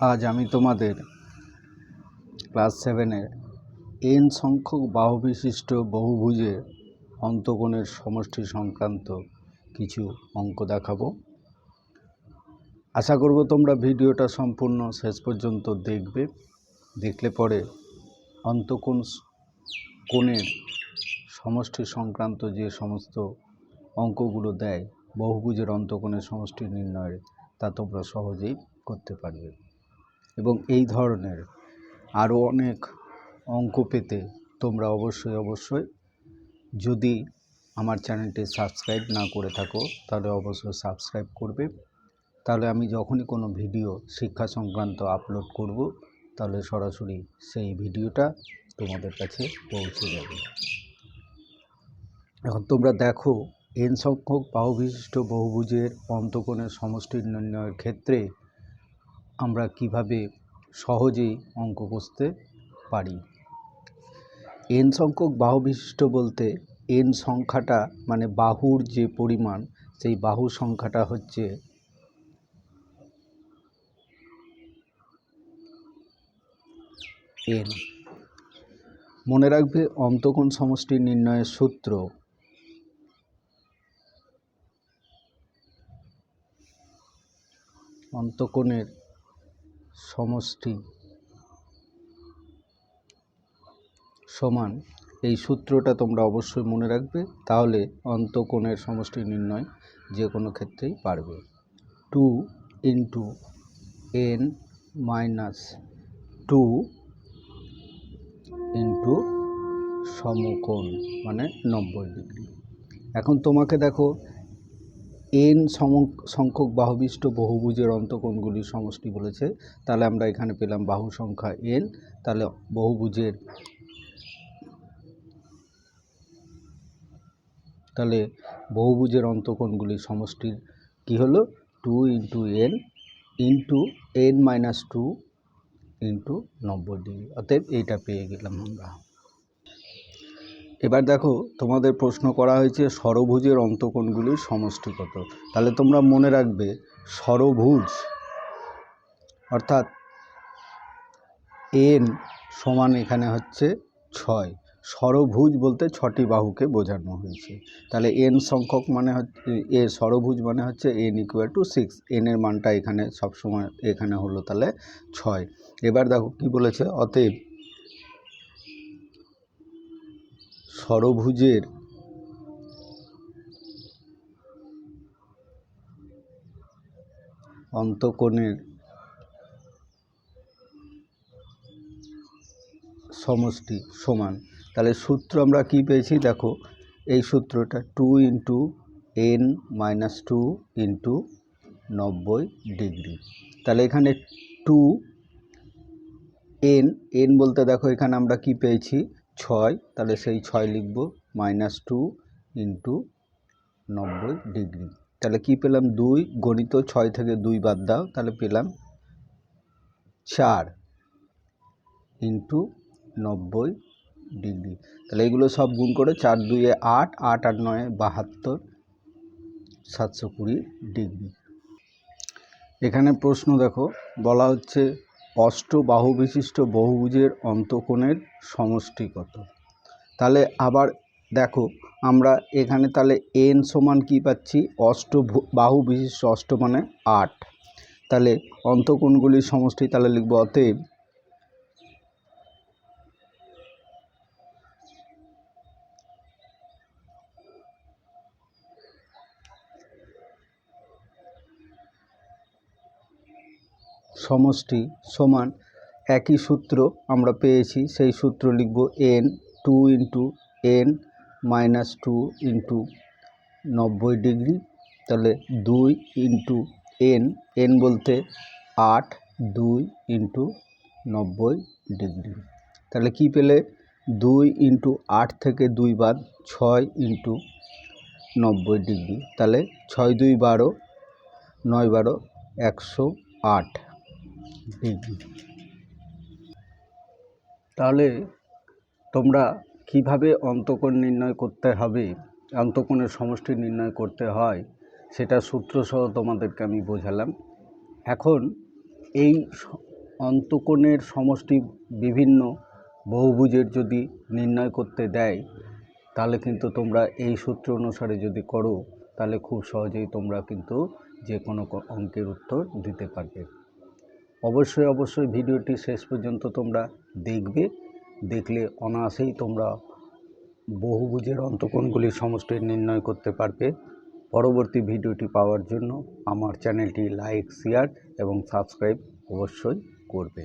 আজ আমি তোমাদের ক্লাস 7-এর n সংখ্যক বাহু বিশিষ্ট বহুভুজের অন্তকোণের সমষ্টি সংক্রান্ত কিছু অঙ্ক দেখাবো। আশা করব তোমরা ভিডিওটা সম্পূর্ণ শেষ পর্যন্ত দেখবে। দেখলে পরে কোণের সমষ্টি সংক্রান্ত যে সমস্ত অঙ্কগুলো দেয় বহুভুজের অন্তকোণের সমষ্টি নির্ণয়ের, তা তোমরা সহজেই করতে পারবে। এবং এই ধরনের আরও অনেক অঙ্ক পেতে তোমরা অবশ্যই যদি আমার চ্যানেলটি সাবস্ক্রাইব না করে থাকো তাহলে অবশ্যই সাবস্ক্রাইব করবে। তাহলে আমি যখনই কোনো ভিডিও শিক্ষা সংক্রান্ত আপলোড করব তাহলে সরাসরি সেই ভিডিওটা তোমাদের কাছে পৌঁছে যাবে। এখন তোমরা দেখো, n সংখ্যক বাহু বিশিষ্ট বহুভুজের অন্তকোণের সমষ্টি নির্ণয়ের ক্ষেত্রে আমরা কিভাবে সহজেই অঙ্ক কষতে পারি। n সংখ্যক বাহু বিশিষ্ট বলতে n সংখ্যাটা মানে বাহুর যে পরিমাণ, সেই বাহু সংখ্যাটা হচ্ছে n। মনে রাখবে, অন্তকোণ সমষ্টি নির্ণয়ের সূত্র অন্তকোণের সমষ্টি সমান, এই সূত্রটা তোমরা অবশ্যই মনে রাখবে, তাহলে অন্তকোণের সমষ্টি নির্ণয় যে কোনো ক্ষেত্রেই পারবে। 2 × n - 2 × সমকোণ মানে 90 ডিগ্রি। এখন তোমাকে দেখো, n সংখ্যক বাহুবিশিষ্ট বহুভুজের অন্তকোণগুলির সমষ্টি বলেছে, তাহলে আমরা এখানে পেলাম বাহু সংখ্যা n। তাহলে বহুভুজের অন্তকোণগুলির সমষ্টির কি হলো? 2 × n × n - 2 × 90 ডিগ্রি। অতএব এইটা পেয়ে গেলাম আমরা। এবার দেখো, তোমাদের প্রশ্ন করা হয়েছে ষড়ভুজের অন্তকোণগুলির সমষ্টি কত। তাহলে তোমরা মনে রাখবে, ষড়ভুজ অর্থাৎ n সমান এখানে হচ্ছে 6। ষড়ভুজ বলতে 6টি বাহুকে বোঝানো হয়েছে। তাহলে n সংখ্যক মানে হচ্ছে ষড়ভুজ মানে হচ্ছে n = 6। n এর মানটা এখানে সবসময় এখানে হলো তাহলে 6। এবার দেখো কি বলেছে, অতএব ষড়ভুজের অন্তকোণের সমষ্টি সমান, তাহলে সূত্র আমরা কি পেয়েছি দেখো, এই সূত্রটা 2 × n - 2 × 90 ডিগ্রি। তাহলে এখানে 2 n বলতে দেখো এখানে আমরা কি পেয়েছি 6, তাহলে সেই 6 লিখব, -2 × 90 ডিগ্রি। তাহলে কি পেলাম? 2 গণিত 6 থেকে 2 বাদ দাও, তাহলে পেলাম 4 × 90 ডিগ্রি। তাহলে এগুলো সব গুণ করে 4 × 2 = 8, 8 আর 9 = 72, 720 ডিগ্রি। এখানে প্রশ্ন দেখো, বলা হচ্ছে অষ্টবাহু বিশিষ্ট বহুভুজের অন্তকোণের সমষ্টি কত। তাহলে আবার দেখো, আমরা এখানে তাহলে n সমান কি পাচ্ছি? বাহু বিশিষ্ট, অষ্ট মানে 8। তাহলে অন্তকোণগুলির সমষ্টি তাহলে লিখব, অতএব সমষ্টি সমান, একই সূত্র আমরা পেয়েছি, সেই সূত্র লিখব, n 2 × n - 2 × 90 ডিগ্রি। তাহলে 2 × n বলতে 8, 2 × 90 ডিগ্রি। তাহলে কি পেলে? 2 × 8 থেকে 2 বাদ, 6 × 90 ডিগ্রি। তাহলে 6 × 2 = 12, 9 × 12 = 108 ডিগ্রি। তাহলে তোমরা কিভাবে অন্তকোণ নির্ণয় করতে হবে, অন্তকোণের সমষ্টি নির্ণয় করতে হয়, সেটা সূত্রসহ তোমাদেরকে আমি বোঝালাম। এখন এই অন্তকোণের সমষ্টি বিভিন্ন বহুভুজের যদি নির্ণয় করতে দেয়, তাহলে কিন্তু তোমরা এই সূত্র অনুসারে যদি করো, তাহলে খুব সহজেই তোমরা কিন্তু যে কোনো অঙ্কের উত্তর দিতে পারবে। অবশ্যই ভিডিওটি শেষ পর্যন্ত তোমরা দেখবে। দেখলে অনায়াসেই তোমরা বহুভুজের অন্তকোণগুলির সমষ্টি নির্ণয় করতে পারবে। পরবর্তী ভিডিওটি পাওয়ার জন্য আমার চ্যানেলটি লাইক, শেয়ার এবং সাবস্ক্রাইব অবশ্যই করবে।